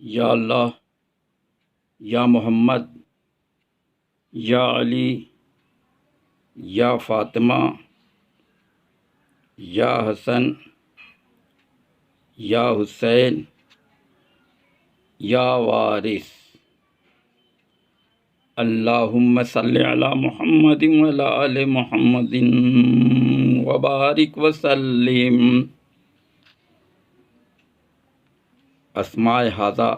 یا اللہ، یا محمد، یا علی، یا فاطمہ، یا حسن، یا حسین، یا وارث۔ اللہم صلی علی محمد وعلی آل محمد وبارک وسلم۔ اسماء ھذا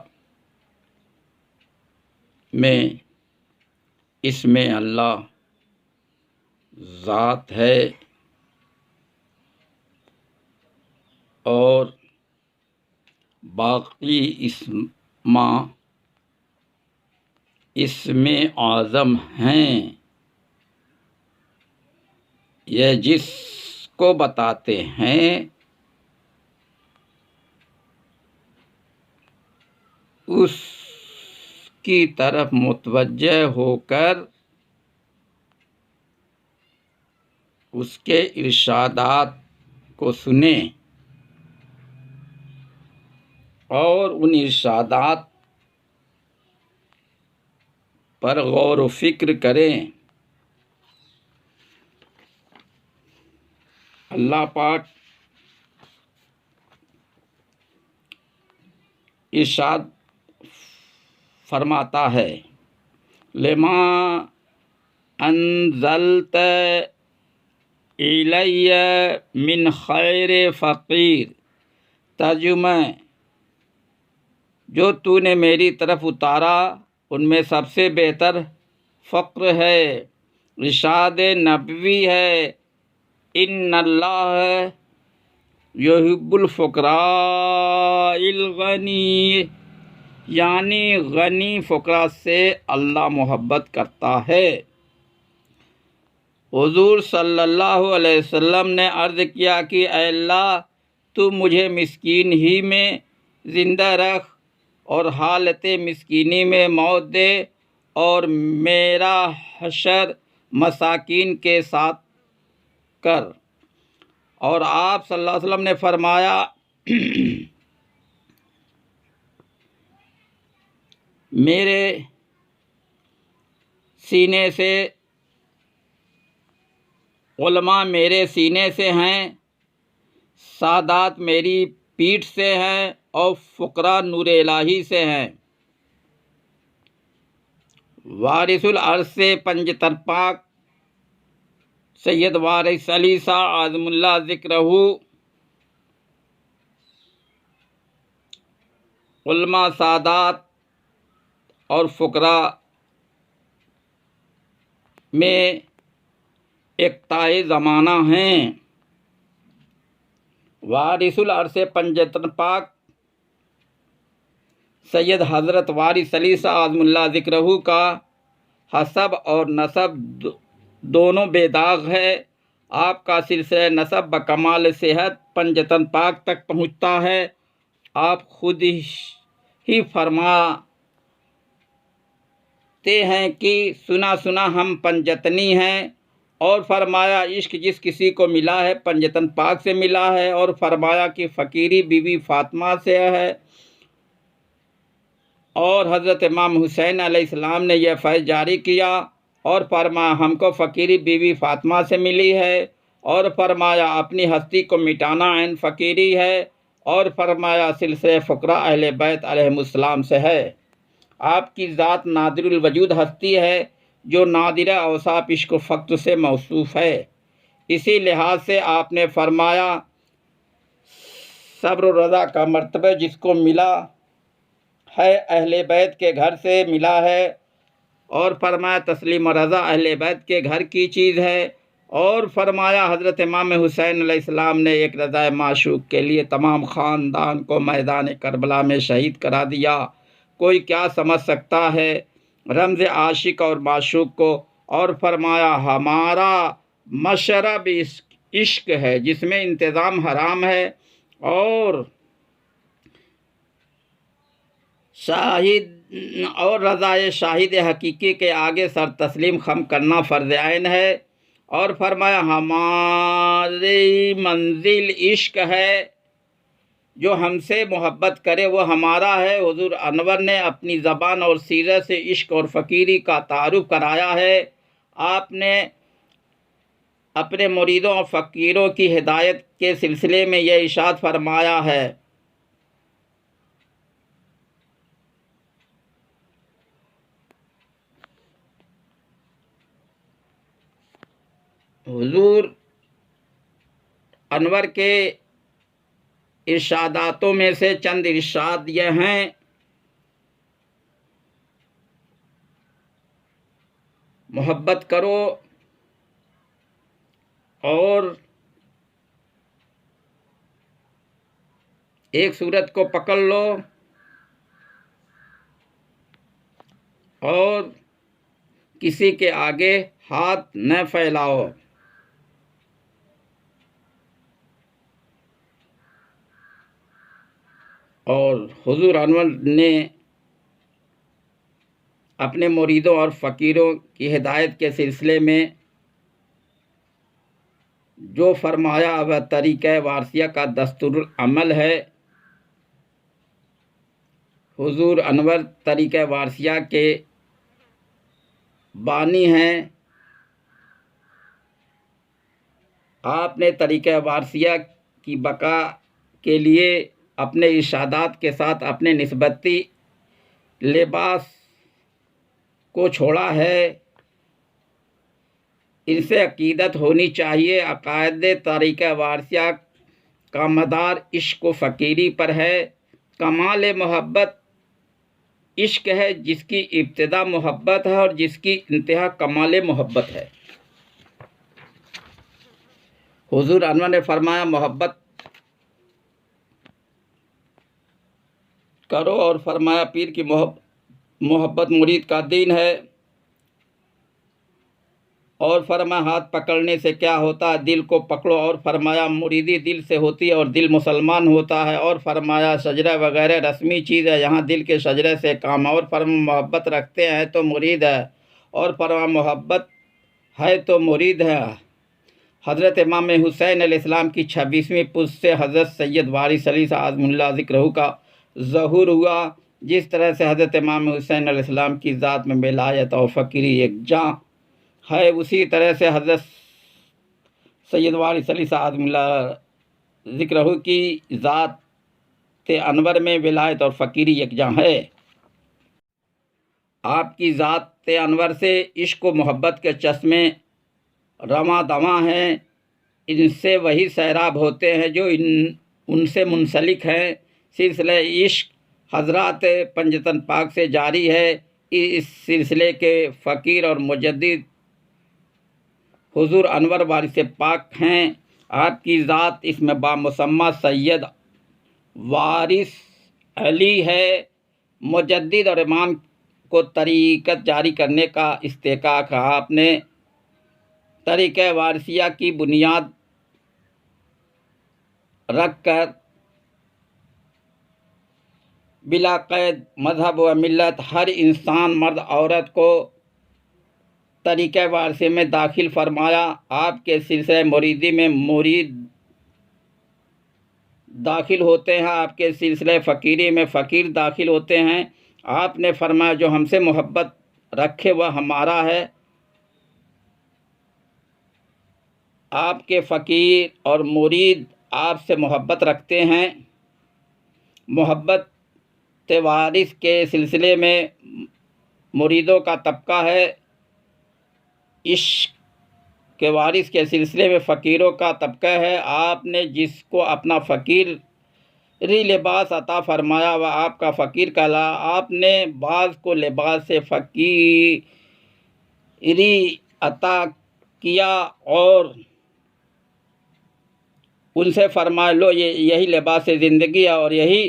میں اسم اللہ ذات ہے اور باقی اسم اعظم ہیں۔ یہ جس کو بتاتے ہیں اس کی طرف متوجہ ہو کر اس کے ارشادات کو سنیں اور ان ارشادات پر غور و فکر کریں۔ اللہ پاک ارشاد فرماتا ہے، لما انزلت الی من خیر فقیر۔ ترجمہ، جو تو نے میری طرف اتارا ان میں سب سے بہتر فقر ہے۔ ارشاد نبوی ہے، ان اللہ یحب الفقراء الغنی، یعنی غنی فقراء سے اللہ محبت کرتا ہے۔ حضور صلی اللہ علیہ وسلم نے عرض کیا کہ اے اللہ، تو مجھے مسکین ہی میں زندہ رکھ اور حالت مسکینی میں موت دے، اور میرا حشر مساکین کے ساتھ کر۔ اور آپ صلی اللہ علیہ وسلم نے فرمایا، میرے سینے سے علماء میرے سینے سے ہیں، سادات میری پیٹھ سے ہیں، اور فقراء نور الہی سے ہیں۔ وارث العرش سے پنجتن پاک سید وارث علی شاہ اعظم اللہ ذکرہ علماء، سادات اور فقراء میں اقتداء زمانہ ہیں۔ وارث العرش پنجتن پاک سید حضرت وارث علی شاہ اعظم اللہ ذکرہ کا حسب اور نسب دونوں بے داغ ہے۔ آپ کا سلسلہ نسب بکمال صحت پنجتن پاک تک پہنچتا ہے۔ آپ خود ہی فرماتے ہیں کہ سنا سنا ہم پنجتنی ہیں، اور فرمایا عشق جس کسی کو ملا ہے پنجتن پاک سے ملا ہے، اور فرمایا کہ فقیری بی بی فاطمہ سے ہے، اور حضرت امام حسین علیہ السلام نے یہ فیض جاری کیا، اور فرمایا ہم کو فقیری بی بی فاطمہ سے ملی ہے، اور فرمایا اپنی ہستی کو مٹانا عین فقیری ہے، اور فرمایا سلسلہ فقراء اہل بیت علیہم السلام سے ہے۔ آپ کی ذات نادر الوجود ہستی ہے جو نادرہ اوصاف عشق و فقر سے موصوف ہے۔ اسی لحاظ سے آپ نے فرمایا صبر و رضا کا مرتبہ جس کو ملا ہے اہل بیت کے گھر سے ملا ہے، اور فرمایا تسلیم و رضا اہل بیت کے گھر کی چیز ہے، اور فرمایا حضرت امام حسین علیہ السلام نے ایک رضا معشوق کے لیے تمام خاندان کو میدان کربلا میں شہید کرا دیا۔ کوئی کیا سمجھ سکتا ہے رمز عاشق اور معشوق کو؟ اور فرمایا ہمارا مشرب عشق ہے جس میں انتظام حرام ہے، اور رضائے شاہد حقیقی کے آگے سر تسلیم خم کرنا فرض عین ہے۔ اور فرمایا ہماری منزل عشق ہے جو ہم سے محبت کرے وہ ہمارا ہے۔ حضور انور نے اپنی زبان اور سیرت سے عشق اور فقیری کا تعارف کرایا ہے۔ آپ نے اپنے مریدوں اور فقیروں کی ہدایت کے سلسلے میں یہ ارشاد فرمایا ہے، حضور انور کے ارشاداتوں میں سے چند ارشاد یہ ہیں، محبت کرو اور ایک صورت کو پکڑ لو اور کسی کے آگے ہاتھ نہ پھیلاؤ۔ اور حضور انور نے اپنے مریدوں اور فقیروں کی ہدایت کے سلسلے میں جو فرمایا وہ طریقہ وارثیہ کا دستور عمل ہے۔ حضور انور طریقہ وارثیہ کے بانی ہیں۔ آپ نے طریقہ وارثیہ کی بقا کے لیے اپنے ارشادات کے ساتھ اپنے نسبتی لباس کو چھوڑا ہے۔ ان سے عقیدت ہونی چاہیے۔ عقائد طریقہ وارثیہ کا مدار عشق و فقیری پر ہے۔ کمال محبت عشق ہے، جس کی ابتدا محبت ہے اور جس کی انتہا کمال محبت ہے۔ حضور انور نے فرمایا، محبت کرو، اور فرمایا پیر کی محبت مرید کا دین ہے، اور فرمایا ہاتھ پکڑنے سے کیا ہوتا ہے، دل کو پکڑو، اور فرمایا مریدی دل سے ہوتی ہے اور دل مسلمان ہوتا ہے، اور فرمایا شجرہ وغیرہ رسمی چیز ہے، یہاں دل کے شجرے سے کام، اور فرمایا محبت رکھتے ہیں تو مرید ہے، اور فرمایا محبت ہے تو مرید ہے۔ حضرت امام حسین علیہ السلام کی 26ویں پشت سے حضرت سید وارث علی اعظم اللہ ذکرہ کا ظہور ہوا۔ جس طرح سے حضرت امام حسین علیہ السلام کی ذات میں ولایت اور فقیری یکجاں ہے، اسی طرح سے حضرت سید وارث علی اعظم اللہ ذکرہ کی ذات انور میں ولایت اور فقیری یکجاں ہے۔ آپ کی ذات انور سے عشق و محبت کے چشمے رواں دواں ہیں، ان سے وہی سیراب ہوتے ہیں جو ان سے منسلک ہیں۔ سلسلہ عشق حضرات پنجتن پاک سے جاری ہے۔ اس سلسلے کے فقیر اور مجدد حضور انور وارث پاک ہیں۔ آپ کی ذات اس میں بامسمى سید وارث علی ہے۔ مجدد اور امام کو طریقت جاری کرنے کا استحقاق ہے۔ آپ نے طریقہ وارثیہ کی بنیاد رکھ کر بلا قید مذہب و ملت ہر انسان مرد عورت کو طریقہ وارثی میں داخل فرمایا۔ آپ کے سلسلہ مریدی میں مرید داخل ہوتے ہیں، آپ کے سلسلہ فقیری میں فقیر داخل ہوتے ہیں۔ آپ نے فرمایا جو ہم سے محبت رکھے وہ ہمارا ہے۔ آپ کے فقیر اور مرید آپ سے محبت رکھتے ہیں۔ محبت وارث کے سلسلے میں مریدوں کا طبقہ ہے، عشق کے وارث کے سلسلے میں فقیروں کا طبقہ ہے۔ آپ نے جس کو اپنا فقیری لباس عطا فرمایا وہ آپ کا فقیر کہلا۔ آپ نے بعض کو لباس فقیری عطا کیا اور ان سے فرمایا لو یہی لباس زندگی ہے اور یہی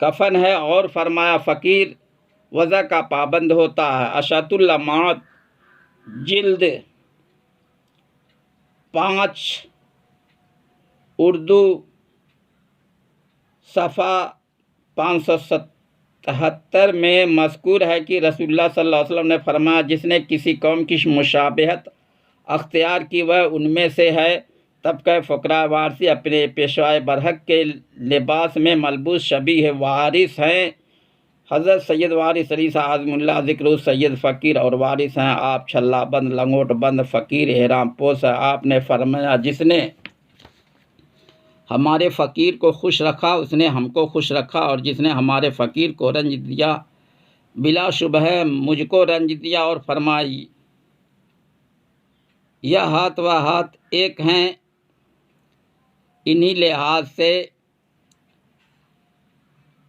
کفن ہے، اور فرمایا فقیر وضع کا پابند ہوتا ہے۔ اشاۃ اللمعات جلد 5 اردو صفحہ 577 میں مذکور ہے کہ رسول اللہ صلی اللہ علیہ وسلم نے فرمایا جس نے کسی قوم کی مشابہت اختیار کی وہ ان میں سے ہے طبقہ فقراء وارثی اپنے پیشوائے برحق کے لباس میں ملبوس شبیہ وارث ہیں۔ حضرت سید وارث علی شاہ اعظم اللہ ذکر سید فقیر اور وارث ہیں آپ چھلا بند لنگوٹ بند فقیر احرام پوش ہے۔ آپ نے فرمایا جس نے ہمارے فقیر کو خوش رکھا اس نے ہم کو خوش رکھا، اور جس نے ہمارے فقیر کو رنج دیا بلا شبہ مجھ کو رنج دیا، اور فرمائی یہ ہاتھ و ہاتھ ایک ہیں، انہی لحاظ سے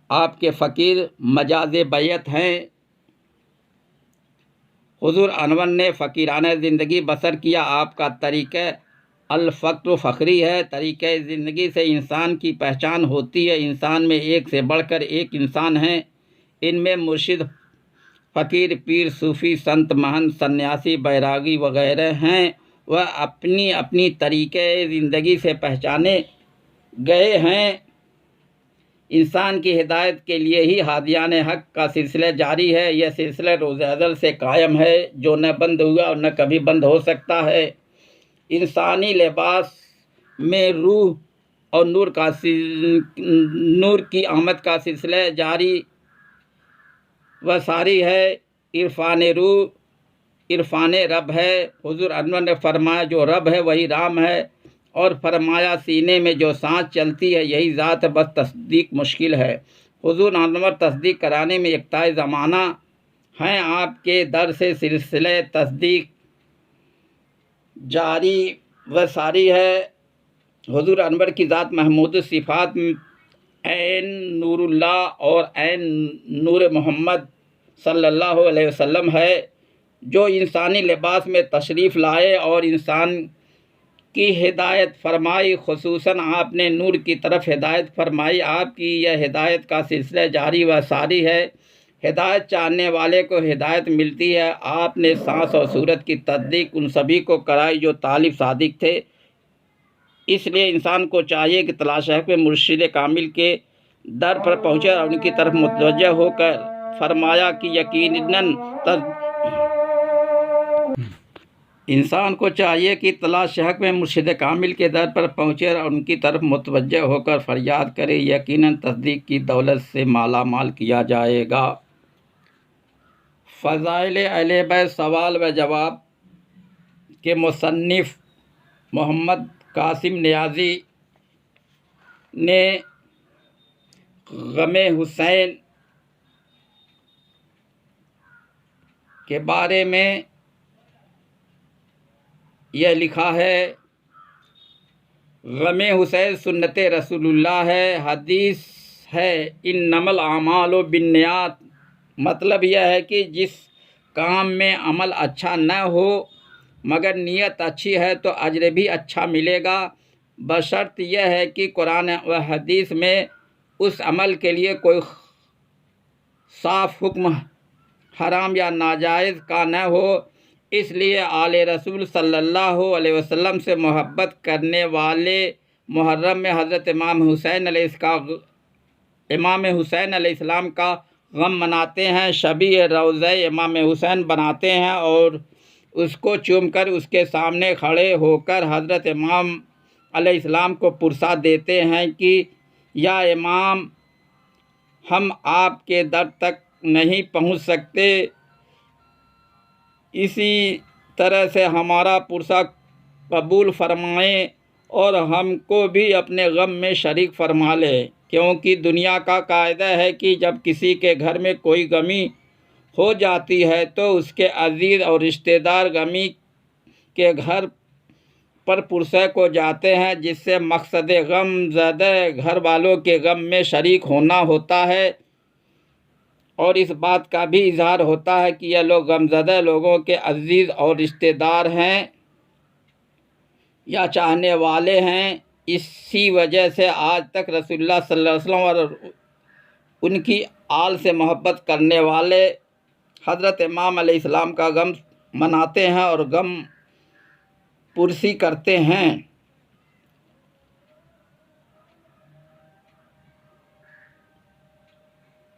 آپ کے فقیر مجاز بیعت ہیں۔ حضور انور نے فقیرانہ زندگی بسر کیا، آپ کا طریقہ الفقر فخری ہے۔ طریقہ زندگی سے انسان کی پہچان ہوتی ہے، انسان میں ایک سے بڑھ کر ایک انسان ہیں، ان میں مرشد، فقیر، پیر، صوفی، سنت، مہنت، سنیاسی، بیراگی وغیرہ ہیں۔ وہ اپنی اپنی طریقہ زندگی سے پہچانے گئے ہیں۔ انسان کی ہدایت کے لیے ہی ہادیان حق کا سلسلہ جاری ہے، یہ سلسلہ روز ازل سے قائم ہے، جو نہ بند ہوا اور نہ کبھی بند ہو سکتا ہے۔ انسانی لباس میں روح اور نور کی آمد کا سلسلہ جاری و ساری ہے۔ عرفان روح عرفان رب ہے۔ حضور انور نے فرمایا جو رب ہے وہی رام ہے، اور فرمایا سینے میں جو سانس چلتی ہے یہی ذات ہے، بس تصدیق مشکل ہے۔ حضور انور تصدیق کرانے میں یکتائے زمانہ ہیں، آپ کے در سے سلسلہ تصدیق جاری و ساری ہے۔ حضور انور کی ذات محمود صفات عین نور اللہ اور عین نور محمد صلی اللہ علیہ وسلم ہے، جو انسانی لباس میں تشریف لائے اور انسان کی ہدایت فرمائی۔ خصوصاً آپ نے نور کی طرف ہدایت فرمائی، آپ کی یہ ہدایت کا سلسلہ جاری و ساری ہے۔ ہدایت چاہنے والے کو ہدایت ملتی ہے۔ آپ نے سانس اور صورت کی تصدیق ان سبھی کو کرائی جو طالب صادق تھے، اس لیے انسان کو چاہیے کہ تلاش حق میں مرشد کامل کے در پر پہنچے اور ان کی طرف متوجہ ہو کر فرمایا کہ یقیناً انسان کو چاہیے کہ تلاش حق میں مرشد کامل کے در پر پہنچے اور ان کی طرف متوجہ ہو کر فریاد کرے، یقیناً تصدیق کی دولت سے مالا مال کیا جائے گا۔ فضائل اہل بیت سوال و جواب کے مصنف محمد قاسم نیازی نے غم حسین کے بارے میں یہ لکھا ہے، غم حسین سنت رسول اللہ ہے، حدیث ہے انما الاعمال بالنیات۔ مطلب یہ ہے کہ جس کام میں عمل اچھا نہ ہو مگر نیت اچھی ہے تو اجر بھی اچھا ملے گا، بشرط یہ ہے کہ قرآن و حدیث میں اس عمل کے لیے کوئی صاف حکم حرام یا ناجائز کا نہ ہو۔ اس لیے آل رسول صلی اللہ علیہ وسلم سے محبت کرنے والے محرم میں حضرت امام حسین علیہ السلام کا غم مناتے ہیں، شبیہ روضہ امام حسین بناتے ہیں اور اس کو چوم کر اس کے سامنے کھڑے ہو کر حضرت امام علیہ السلام کو پرسا دیتے ہیں کہ یا امام ہم آپ کے در تک نہیں پہنچ سکتے، اسی طرح سے ہمارا پرسہ قبول فرمائیں اور ہم کو بھی اپنے غم میں شریک فرما لیں، کیونکہ دنیا کا قاعدہ ہے کہ جب کسی کے گھر میں کوئی غمی ہو جاتی ہے تو اس کے عزیز اور رشتہ دار غمی کے گھر پر پرسہ کو جاتے ہیں، جس سے مقصد غم زدہ گھر والوں کے غم میں شریک ہونا ہوتا ہے، اور اس بات کا بھی اظہار ہوتا ہے کہ یہ لوگ غم زدہ لوگوں کے عزیز اور رشتہ دار ہیں یا چاہنے والے ہیں۔ اسی وجہ سے آج تک رسول اللہ صلی اللہ علیہ وسلم اور ان کی آل سے محبت کرنے والے حضرت امام علیہ السلام کا غم مناتے ہیں اور غم پرسی کرتے ہیں۔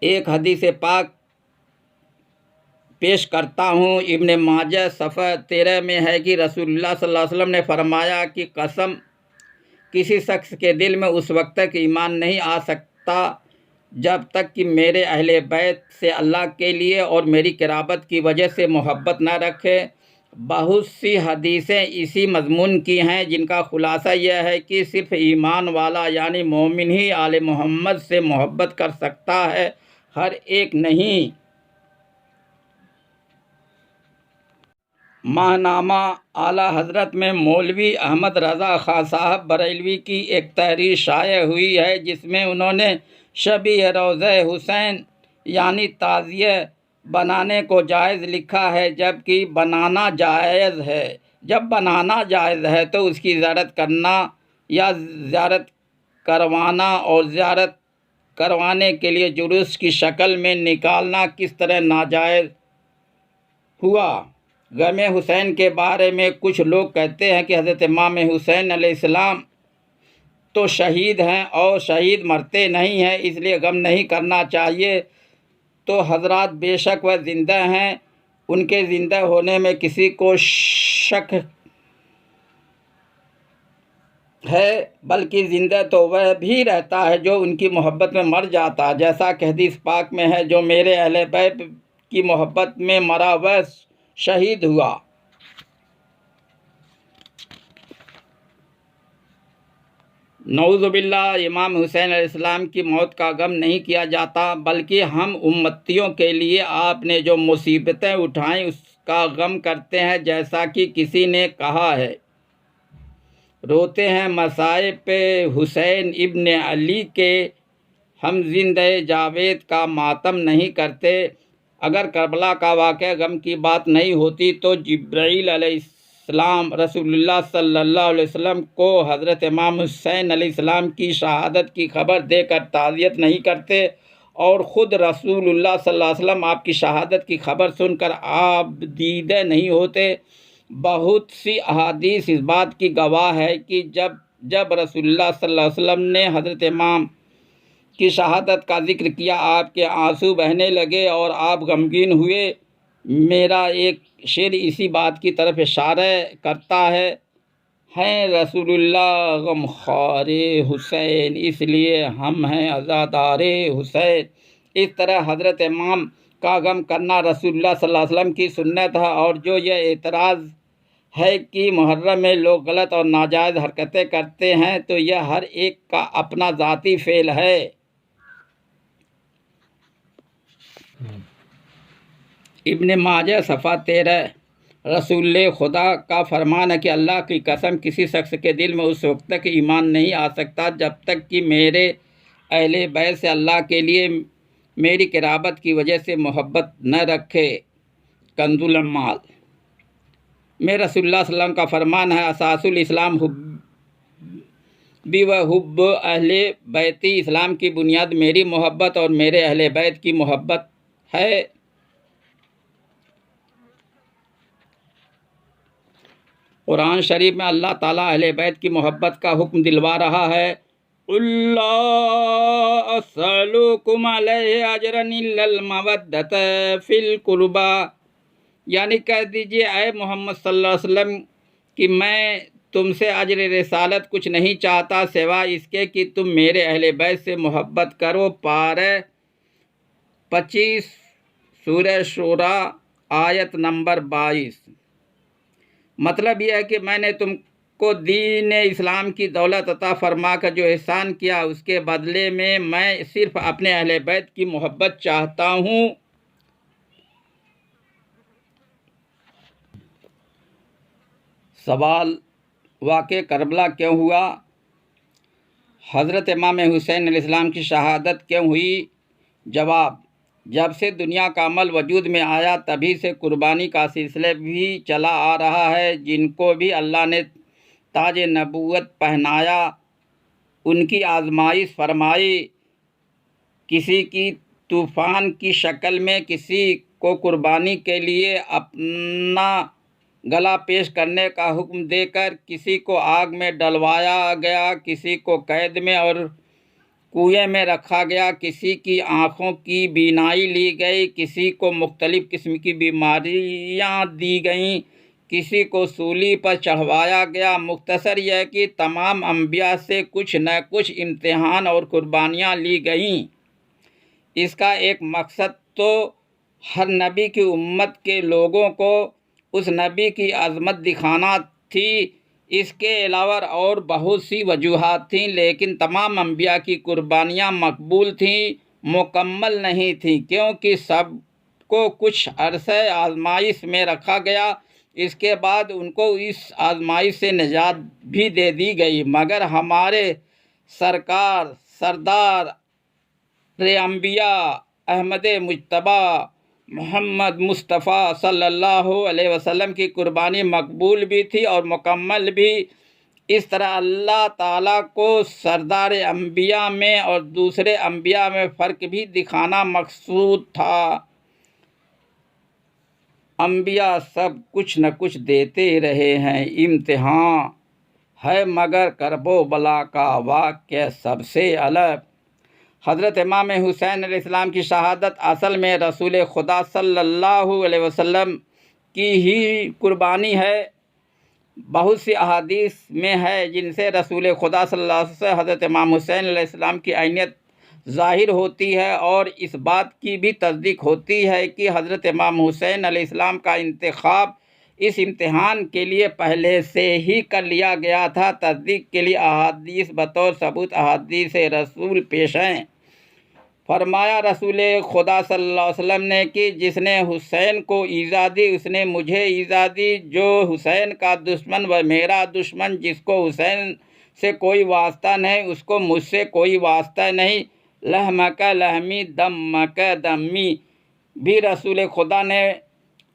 ایک حدیث پاک پیش کرتا ہوں، ابن ماجہ صفحہ 13 میں ہے کہ رسول اللہ صلی اللہ علیہ وسلم نے فرمایا کہ قسم کسی شخص کے دل میں اس وقت تک ایمان نہیں آ سکتا جب تک کہ میرے اہل بیت سے اللہ کے لیے اور میری قرابت کی وجہ سے محبت نہ رکھے۔ بہت سی حدیثیں اسی مضمون کی ہیں جن کا خلاصہ یہ ہے کہ صرف ایمان والا یعنی مومن ہی آل محمد سے محبت کر سکتا ہے، ہر ایک نہیں۔ ماہنامہ اعلیٰ حضرت میں مولوی احمد رضا خاں صاحب بریلوی کی ایک تحریر شائع ہوئی ہے جس میں انہوں نے شبیہ روضہ حسین یعنی تعزیہ بنانے کو جائز لکھا ہے، جبکہ بنانا جائز ہے۔ جب بنانا جائز ہے تو اس کی زیارت کرنا یا زیارت کروانا اور زیارت کروانے کے لیے جلوس کی شکل میں نکالنا کس طرح ناجائز ہوا؟ غم حسین کے بارے میں کچھ لوگ کہتے ہیں کہ حضرت امام حسین علیہ السلام تو شہید ہیں اور شہید مرتے نہیں ہیں، اس لیے غم نہیں کرنا چاہیے۔ تو حضرات بے شک وہ زندہ ہیں، ان کے زندہ ہونے میں کسی کو شک ہے، بلکہ زندہ تو وہ بھی رہتا ہے جو ان کی محبت میں مر جاتا، جیسا کہ حدیث پاک میں ہے، جو میرے اہل بیت کی محبت میں مرا وہ شہید ہوا۔ نعوذ باللہ، امام حسین علیہ السلام کی موت کا غم نہیں کیا جاتا، بلکہ ہم امتیوں کے لیے آپ نے جو مصیبتیں اٹھائیں اس کا غم کرتے ہیں، جیسا کہ کسی نے کہا ہے، روتے ہیں مصائب پہ حسین ابن علی کے، ہم زندہ جاوید کا ماتم نہیں کرتے۔ اگر کربلا کا واقعہ غم کی بات نہیں ہوتی تو جبرائیل علیہ السلام رسول اللہ صلی اللہ علیہ وسلم کو حضرت امام حسین علیہ السلام کی شہادت کی خبر دے کر تعزیت نہیں کرتے، اور خود رسول اللہ صلی اللہ علیہ وسلم آپ کی شہادت کی خبر سن کر آپ دیدہ نہیں ہوتے۔ بہت سی احادیث اس بات کی گواہ ہے کہ جب رسول اللہ صلی اللہ علیہ وسلم نے حضرت امام کی شہادت کا ذکر کیا، آپ کے آنسو بہنے لگے اور آپ غمگین ہوئے۔ میرا ایک شعر اسی بات کی طرف اشارہ کرتا ہے، ہیں رسول اللہ غمخوار حسین اس لیے ہم ہیں عزادار حسین۔ اس طرح حضرت امام کا غم کرنا رسول اللہ صلی اللہ علیہ وسلم کی سنت ہے، اور جو یہ اعتراض ہے کہ محرم میں لوگ غلط اور ناجائز حرکتیں کرتے ہیں تو یہ ہر ایک کا اپنا ذاتی فعل ہے۔ ابن ماجہ صفحہ 13، رسول خدا کا فرمان ہے کہ اللہ کی قسم کسی شخص کے دل میں اس وقت تک ایمان نہیں آ سکتا جب تک کہ میرے اہل بیت سے اللہ کے لیے میری قرابت کی وجہ سے محبت نہ رکھے۔ کنز الاموال میں رسول اللہ صلی اللہ علیہ وسلم کا فرمان ہے، اساس الاسلام حبی و حب اہل بیتی، اسلام کی بنیاد میری محبت اور میرے اہل بیت کی محبت ہے۔ قرآن شریف میں اللہ تعالیٰ اہل بیت کی محبت کا حکم دلوا رہا ہے، قُل لَا أَسْأَلُكُمْ عَلَيْهِ أَجْرًا إِلَّا الْمَوَدَّةَ فِي الْقُرْبَى، یعنی کہہ دیجئے اے محمد صلی اللہ علیہ وسلم کہ میں تم سے اجر رسالت کچھ نہیں چاہتا سوائے اس کے کہ تم میرے اہل بیت سے محبت کرو۔ پارہ 25 سورہ شورى آیت نمبر 22۔ مطلب یہ ہے کہ میں نے تم کو دین اسلام کی دولت عطا فرما کر جو احسان کیا اس کے بدلے میں صرف اپنے اہل بیت کی محبت چاہتا ہوں۔ سوال، واقع کربلا کیوں ہوا؟ حضرت امام حسین علیہ السلام کی شہادت کیوں ہوئی؟ جواب، جب سے دنیا کا عمل وجود میں آیا تبھی سے قربانی کا سلسلہ بھی چلا آ رہا ہے۔ جن کو بھی اللہ نے تاج نبوت پہنایا، ان کی آزمائش فرمائی، کسی کی طوفان کی شکل میں، کسی کو قربانی کے لیے اپنا گلا پیش کرنے کا حکم دے کر، کسی کو آگ میں ڈلوایا گیا، کسی کو قید میں اور کنویں میں رکھا گیا، کسی کی آنکھوں کی بینائی لی گئی، کسی کو مختلف قسم کی بیماریاں دی گئیں، کسی کو سولی پر چڑھوایا گیا۔ مختصر یہ کہ تمام انبیاء سے کچھ نہ کچھ امتحان اور قربانیاں لی گئیں۔ اس کا ایک مقصد تو ہر نبی کی امت کے لوگوں کو اس نبی کی عظمت دکھانا تھی۔ اس کے علاوہ اور بہت سی وجوہات تھیں، لیکن تمام انبیاء کی قربانیاں مقبول تھیں، مکمل نہیں تھیں، کیونکہ سب کو کچھ عرصہ آزمائش میں رکھا گیا۔ اس کے بعد ان کو اس آزمائش سے نجات بھی دے دی گئی، مگر ہمارے سرکار سردار انبیاء احمد مجتبی محمد مصطفیٰ صلی اللہ علیہ وسلم کی قربانی مقبول بھی تھی اور مکمل بھی۔ اس طرح اللہ تعالیٰ کو سردار انبیاء میں اور دوسرے انبیاء میں فرق بھی دکھانا مقصود تھا۔ انبیاء سب کچھ نہ کچھ دیتے رہے ہیں، امتحان ہے مگر کرب و بلا کا واقعہ سب سے الگ۔ حضرت امام حسین علیہ السلام کی شہادت اصل میں رسول خدا صلی اللہ علیہ وسلم کی ہی قربانی ہے۔ بہت سی احادیث میں ہے جن سے رسول خدا صلی اللہ علیہ وسلم حضرت امام حسین علیہ السلام کی عینیت ظاہر ہوتی ہے، اور اس بات کی بھی تصدیق ہوتی ہے کہ حضرت امام حسین علیہ السلام کا انتخاب اس امتحان کے لیے پہلے سے ہی کر لیا گیا تھا۔ تصدیق کے لیے احادیث بطور ثبوت احادیث رسول پیش ہیں۔ فرمایا رسول خدا صلی اللہ علیہ وسلم نے کہ جس نے حسین کو ایذا دی اس نے مجھے ایذا دی، جو حسین کا دشمن وہ میرا دشمن، جس کو حسین سے کوئی واسطہ نہیں اس کو مجھ سے کوئی واسطہ نہیں۔ لحمک لحمی دمک دمی بھی رسول خدا نے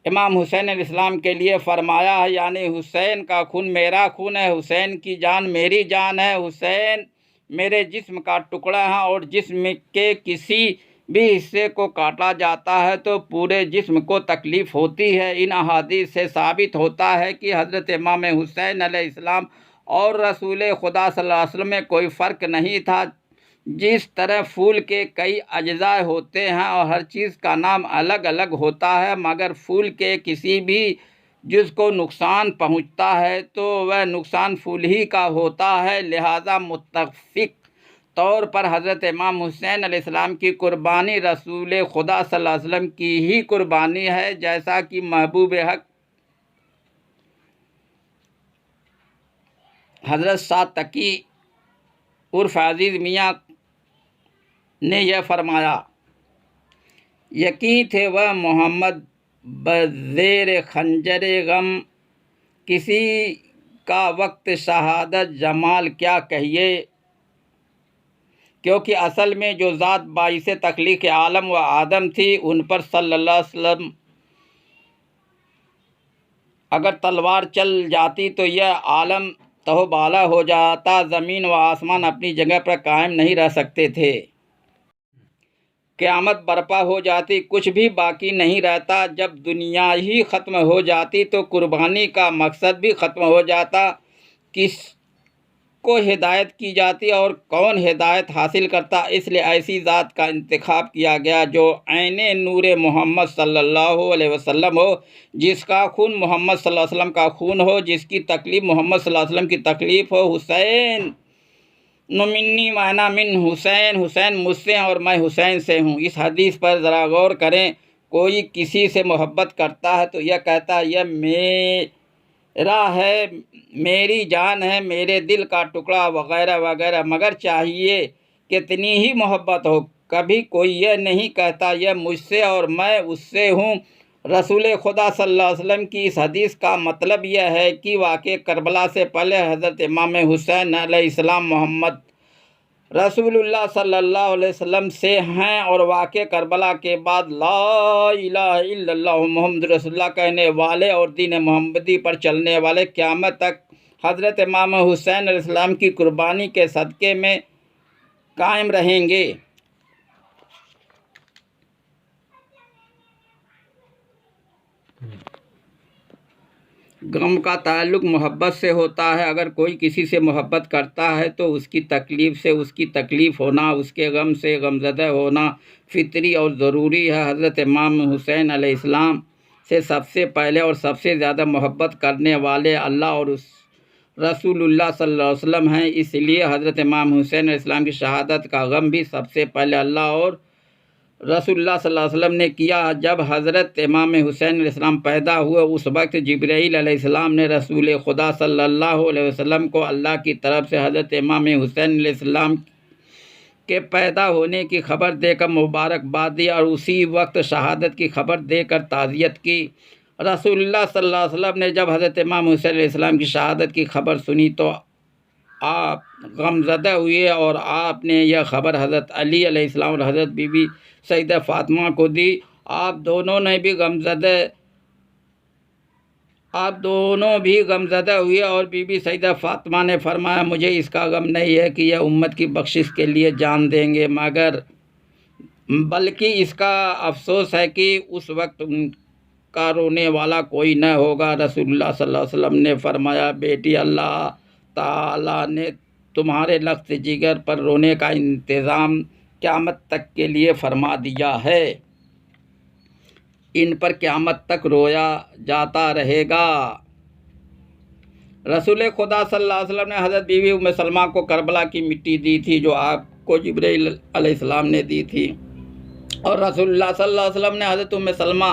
امام حسین علیہ السلام کے لیے فرمایا ہے، یعنی حسین کا خون میرا خون ہے، حسین کی جان میری جان ہے، حسین میرے جسم کا ٹکڑا ہے، اور جسم کے کسی بھی حصے کو کاٹا جاتا ہے تو پورے جسم کو تکلیف ہوتی ہے۔ ان احادیث سے ثابت ہوتا ہے کہ حضرت امام حسین علیہ السلام اور رسول خدا صلی اللہ علیہ وسلم میں کوئی فرق نہیں تھا۔ جس طرح پھول کے کئی اجزاء ہوتے ہیں اور ہر چیز کا نام الگ الگ ہوتا ہے، مگر پھول کے کسی بھی جس کو نقصان پہنچتا ہے تو وہ نقصان پھول ہی کا ہوتا ہے، لہذا متفق طور پر حضرت امام حسین علیہ السلام کی قربانی رسول خدا صلی اللہ علیہ وسلم کی ہی قربانی ہے، جیسا کہ محبوب حق حضرت سعد تقی عرف عزیز میاں نے یہ فرمایا، یقین تھے وہ محمد بزیر خنجر غم، کسی کا وقت شہادت جمال کیا کہیے، کیونکہ اصل میں جو ذات باعث تخلیق عالم و آدم تھی ان پر صلی اللہ علیہ وسلم اگر تلوار چل جاتی تو یہ عالم تہو بالا ہو جاتا، زمین و آسمان اپنی جگہ پر قائم نہیں رہ سکتے تھے، قیامت برپا ہو جاتی، کچھ بھی باقی نہیں رہتا۔ جب دنیا ہی ختم ہو جاتی تو قربانی کا مقصد بھی ختم ہو جاتا، کس کو ہدایت کی جاتی اور کون ہدایت حاصل کرتا۔ اس لیے ایسی ذات کا انتخاب کیا گیا جو عین نور محمد صلی اللہ علیہ وسلم ہو، جس کا خون محمد صلی اللہ علیہ وسلم کا خون ہو، جس کی تکلیف محمد صلی اللہ علیہ وسلم کی تکلیف ہو۔ حسین منی وانا من حسین، حسین مجھ سے اور میں حسین سے ہوں۔ اس حدیث پر ذرا غور کریں، کوئی کسی سے محبت کرتا ہے تو یہ کہتا ہے یہ میرا ہے، میری جان ہے، میرے دل کا ٹکڑا وغیرہ وغیرہ، مگر چاہیے کتنی ہی محبت ہو، کبھی کوئی یہ نہیں کہتا یہ مجھ سے اور میں اس سے ہوں۔ رسول خدا صلی اللہ علیہ وسلم کی اس حدیث کا مطلب یہ ہے کہ واقع کربلا سے پہلے حضرت امام حسین علیہ السلام محمد رسول اللہ صلی اللہ علیہ وسلم سے ہیں، اور واقع کربلا کے بعد لا الہ الا اللہ محمد رسول اللہ کہنے والے اور دین محمدی پر چلنے والے قیامت تک حضرت امام حسین علیہ السلام کی قربانی کے صدقے میں قائم رہیں گے۔ غم کا تعلق محبت سے ہوتا ہے، اگر کوئی کسی سے محبت کرتا ہے تو اس کی تکلیف سے اس کی تکلیف ہونا، اس کے غم سے غمزدہ ہونا فطری اور ضروری ہے۔ حضرت امام حسین علیہ السلام سے سب سے پہلے اور سب سے زیادہ محبت کرنے والے اللہ اور اس رسول اللہ صلی اللہ علیہ وسلم ہیں۔ اس لیے حضرت امام حسین علیہ السلام کی شہادت کا غم بھی سب سے پہلے اللہ اور رسول اللہ صلی اللہ علیہ وسلم نے کیا۔ جب حضرت امام حسین علیہ السلام پیدا ہوئے اس وقت جبرائیل علیہ السلام نے رسول خدا صلی اللہ علیہ وسلم کو اللہ کی طرف سے حضرت امام حسین علیہ السلام کے پیدا ہونے کی خبر دے کر مبارکباد دی اور اسی وقت شہادت کی خبر دے کر تعزیت کی۔ رسول اللہ صلی اللہ علیہ وسلم نے جب حضرت امام حسین علیہ السلام کی شہادت کی خبر سنی تو آپ غمزدہ ہوئے اور آپ نے یہ خبر حضرت علی علیہ السلام اور حضرت بی بی سیدہ فاطمہ کو دی۔ آپ دونوں بھی غمزدہ ہوئے اور بی بی سیدہ فاطمہ نے فرمایا مجھے اس کا غم نہیں ہے کہ یہ امت کی بخشش کے لیے جان دیں گے، بلکہ اس کا افسوس ہے کہ اس وقت ان کا رونے والا کوئی نہ ہوگا۔ رسول اللہ صلی اللہ علیہ وسلم نے فرمایا بیٹی، اللہ تعالیٰ نے تمہارے لخت جگر پر رونے کا انتظام قیامت تک کے لیے فرما دیا ہے، ان پر قیامت تک رویا جاتا رہے گا۔ رسول خدا صلی اللہ علیہ وسلم نے حضرت بی بی ام سلمہ کو کربلا کی مٹی دی تھی جو آپ کو جبرائیل علیہ السلام نے دی تھی، اور رسول اللہ صلی اللہ علیہ وسلم نے حضرت ام سلمہ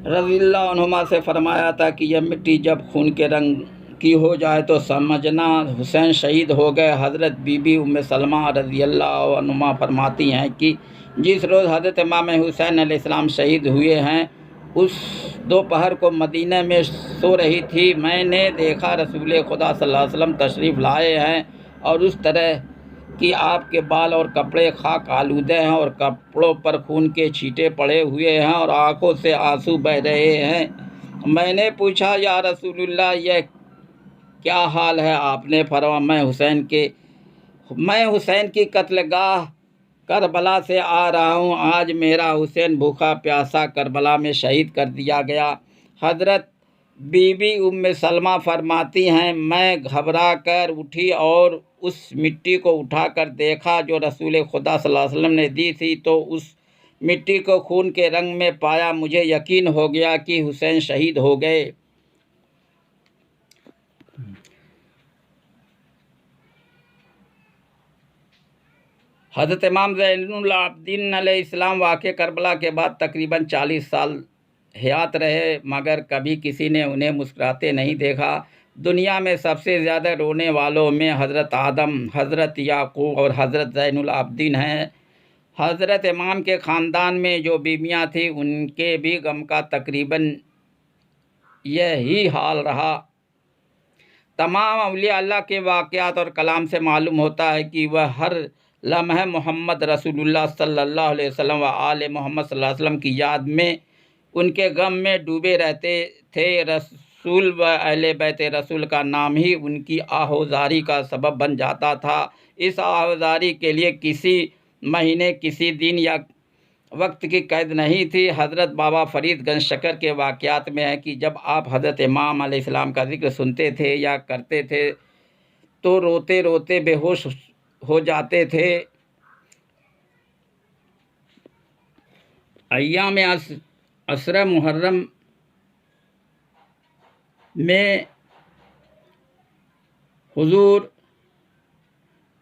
رضی اللہ عنہما سے فرمایا تھا کہ یہ مٹی جب خون کے رنگ کی ہو جائے تو سمجھنا حسین شہید ہو گئے۔ حضرت بی بی ام سلمہ رضی اللہ عنہما فرماتی ہیں کہ جس روز حضرت امام حسین علیہ السلام شہید ہوئے ہیں اس دوپہر کو مدینہ میں سو رہی تھی، میں نے دیکھا رسول خدا صلی اللہ علیہ وسلم تشریف لائے ہیں اور اس طرح کہ آپ کے بال اور کپڑے خاک آلودہ ہیں اور کپڑوں پر خون کے چھینٹے پڑے ہوئے ہیں اور آنکھوں سے آنسو بہہ رہے ہیں۔ میں نے پوچھا یا رسول اللہ یہ کیا حال ہے؟ آپ نے فرمایا میں حسین کی قتل گاہ کربلا سے آ رہا ہوں، آج میرا حسین بھوکا پیاسا کربلا میں شہید کر دیا گیا۔ حضرت بی بی ام سلمہ فرماتی ہیں میں گھبرا کر اٹھی اور اس مٹی کو اٹھا کر دیکھا جو رسول خدا صلی اللہ علیہ وسلم نے دی تھی تو اس مٹی کو خون کے رنگ میں پایا، مجھے یقین ہو گیا کہ حسین شہید ہو گئے۔ حضرت امام زین العابدین علیہ السلام واقع کربلا کے بعد تقریباً 40 سال حیات رہے، مگر کبھی کسی نے انہیں مسکراتے نہیں دیکھا۔ دنیا میں سب سے زیادہ رونے والوں میں حضرت آدم، حضرت یعقوب اور حضرت زین العابدین ہیں۔ حضرت امام کے خاندان میں جو بیویاں تھیں ان کے بھی غم کا تقریباً یہی حال رہا۔ تمام اولیاء اللہ کے واقعات اور کلام سے معلوم ہوتا ہے کہ وہ ہر لمحہ محمد رسول اللہ صلی اللہ علیہ وسلم و آل محمد صلی اللہ علیہ وسلم کی یاد میں ان کے غم میں ڈوبے رہتے تھے۔ رسول و اہل بیت رسول کا نام ہی ان کی آہوزاری کا سبب بن جاتا تھا۔ اس آہوزاری کے لیے کسی مہینے، کسی دن یا وقت کی قید نہیں تھی۔ حضرت بابا فرید گنج شکر کے واقعات میں ہے کہ جب آپ حضرت امام علیہ السلام کا ذکر سنتے تھے یا کرتے تھے تو روتے روتے بے ہوش ہو جاتے تھے۔ ایام عشرہ محرم میں حضور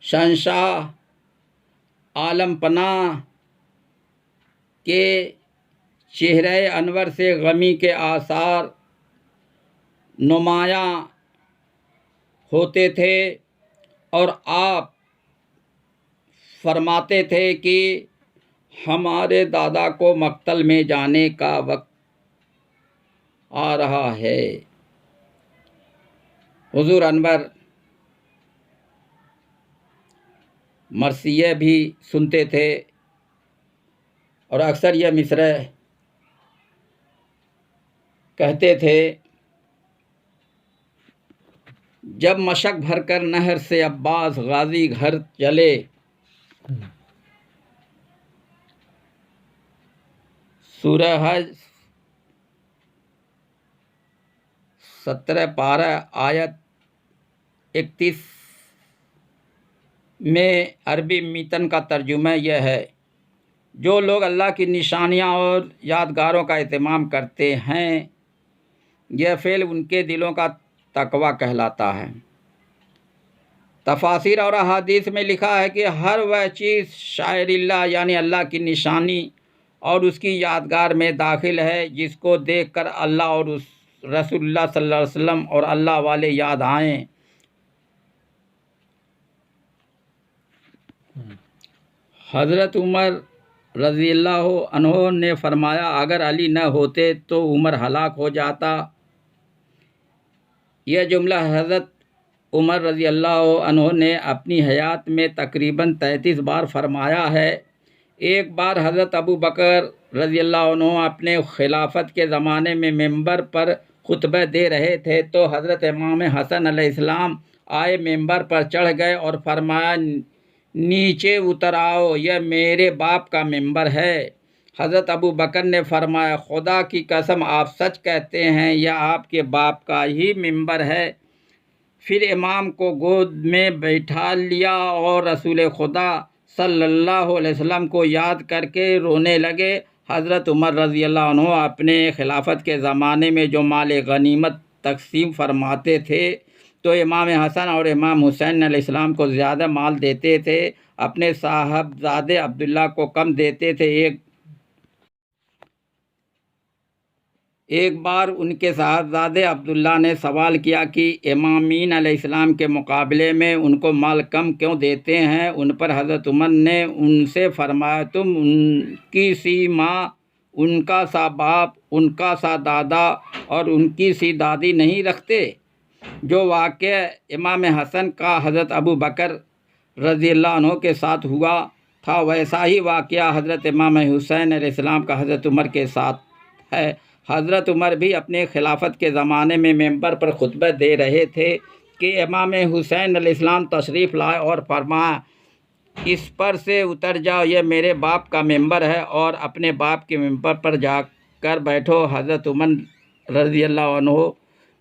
شہنشاہ عالم پناہ کے چہرہ انور سے غمی کے آثار نمایاں ہوتے تھے اور آپ فرماتے تھے کہ ہمارے دادا کو مقتل میں جانے کا وقت آ رہا ہے۔ حضور انور مرثیہ بھی سنتے تھے اور اکثر یہ مصرع کہتے تھے جب مشک بھر کر نہر سے عباس غازی گھر چلے، سورہ حج 17 پارہ آیت 31 میں عربی متن کا ترجمہ یہ ہے جو لوگ اللہ کی نشانیاں اور یادگاروں کا اہتمام کرتے ہیں، یہ فعل ان کے دلوں کا تقویٰ کہلاتا ہے۔ تفاسیر اور احادیث میں لکھا ہے کہ ہر وہ چیز شاعر اللہ یعنی اللہ کی نشانی اور اس کی یادگار میں داخل ہے جس کو دیکھ کر اللہ اور اس رسول اللہ صلی اللہ علیہ وسلم اور اللہ والے یاد آئیں۔ حضرت عمر رضی اللہ عنہ نے فرمایا، اگر علی نہ ہوتے تو عمر ہلاک ہو جاتا۔ یہ جملہ حضرت عمر رضی اللہ عنہ نے اپنی حیات میں تقریباً 33 بار فرمایا ہے۔ ایک بار حضرت ابو بکر رضی اللہ عنہ اپنے خلافت کے زمانے میں ممبر پر خطبہ دے رہے تھے تو حضرت امام حسن علیہ السلام آئے، ممبر پر چڑھ گئے اور فرمایا، نیچے اتر آؤ، یہ میرے باپ کا ممبر ہے۔ حضرت ابو بکر نے فرمایا، خدا کی قسم آپ سچ کہتے ہیں، یہ آپ کے باپ کا ہی ممبر ہے۔ پھر امام کو گود میں بیٹھا لیا اور رسول خدا صلی اللہ علیہ وسلم کو یاد کر کے رونے لگے۔ حضرت عمر رضی اللہ عنہ اپنے خلافت کے زمانے میں جو مال غنیمت تقسیم فرماتے تھے تو امام حسن اور امام حسین علیہ السلام کو زیادہ مال دیتے تھے، اپنے صاحبزادے عبداللہ کو کم دیتے تھے۔ ایک بار ان کے صاحبزادے عبداللہ نے سوال کیا کہ امامین علیہ السلام کے مقابلے میں ان کو مال کم کیوں دیتے ہیں؟ ان پر حضرت عمر نے ان سے فرمایا، تم ان کی سی ماں، ان کا سا باپ، ان کا سا دادا اور ان کی سی دادی نہیں رکھتے؟ جو واقعہ امام حسن کا حضرت ابو بکر رضی اللہ عنہ کے ساتھ ہوا تھا، ویسا ہی واقعہ حضرت امام حسین علیہ السلام کا حضرت عمر کے ساتھ ہے۔ حضرت عمر بھی اپنے خلافت کے زمانے میں ممبر پر خطبہ دے رہے تھے کہ امام حسین علیہ السلام تشریف لائے اور فرمایا، اس پر سے اتر جاؤ، یہ میرے باپ کا ممبر ہے اور اپنے باپ کے ممبر پر جا کر بیٹھو۔ حضرت عمر رضی اللہ عنہ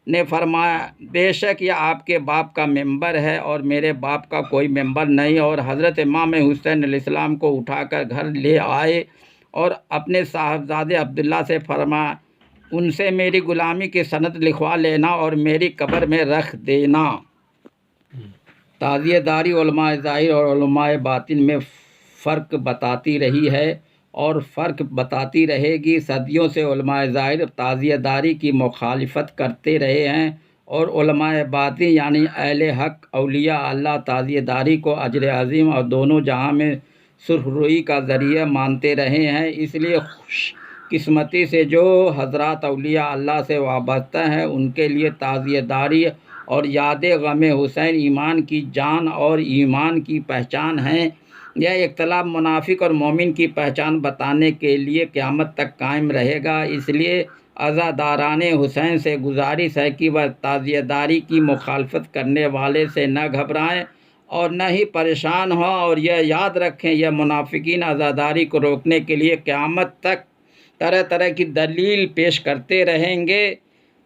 نے فرمایا، بے شک یہ آپ کے باپ کا ممبر ہے اور میرے باپ کا کوئی ممبر نہیں، اور حضرت امام حسین علیہ السلام کو اٹھا کر گھر لے آئے اور اپنے صاحبزادے عبداللہ سے فرمایا، ان سے میری غلامی کی سند لکھوا لینا اور میری قبر میں رکھ دینا۔ تعزیہ داری علماء ظاہر اور علماء باطن میں فرق بتاتی رہی ہے اور فرق بتاتی رہے گی۔ صدیوں سے علماء ظاہر تعزیہ داری کی مخالفت کرتے رہے ہیں اور علماء باطن یعنی اہل حق اولیاء اللہ تعزیہ داری کو اجر عظیم اور دونوں جہاں میں سرخ روئی کا ذریعہ مانتے رہے ہیں۔ اس لیے خوش قسمتی سے جو حضرات اولیاء اللہ سے وابستہ ہیں ان کے لیے تعزیہ داری اور یاد غم حسین ایمان کی جان اور ایمان کی پہچان ہیں۔ یہ اختلاف منافق اور مومن کی پہچان بتانے کے لیے قیامت تک قائم رہے گا۔ اس لیے عزاداران حسین سے گزارش ہے کہ وہ تعزیہ داری کی مخالفت کرنے والے سے نہ گھبرائیں اور نہ ہی پریشان ہوں، اور یہ یاد رکھیں، یہ منافقین عزاداری کو روکنے کے لیے قیامت تک طرح طرح کی دلیل پیش کرتے رہیں گے۔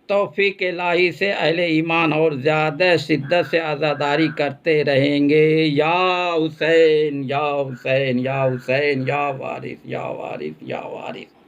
توفیق الہی سے اہل ایمان اور زیادہ شدت سے عزاداری کرتے رہیں گے۔ یا حسین یا حسین یا حسین یا وارث یا وارث یا وارث۔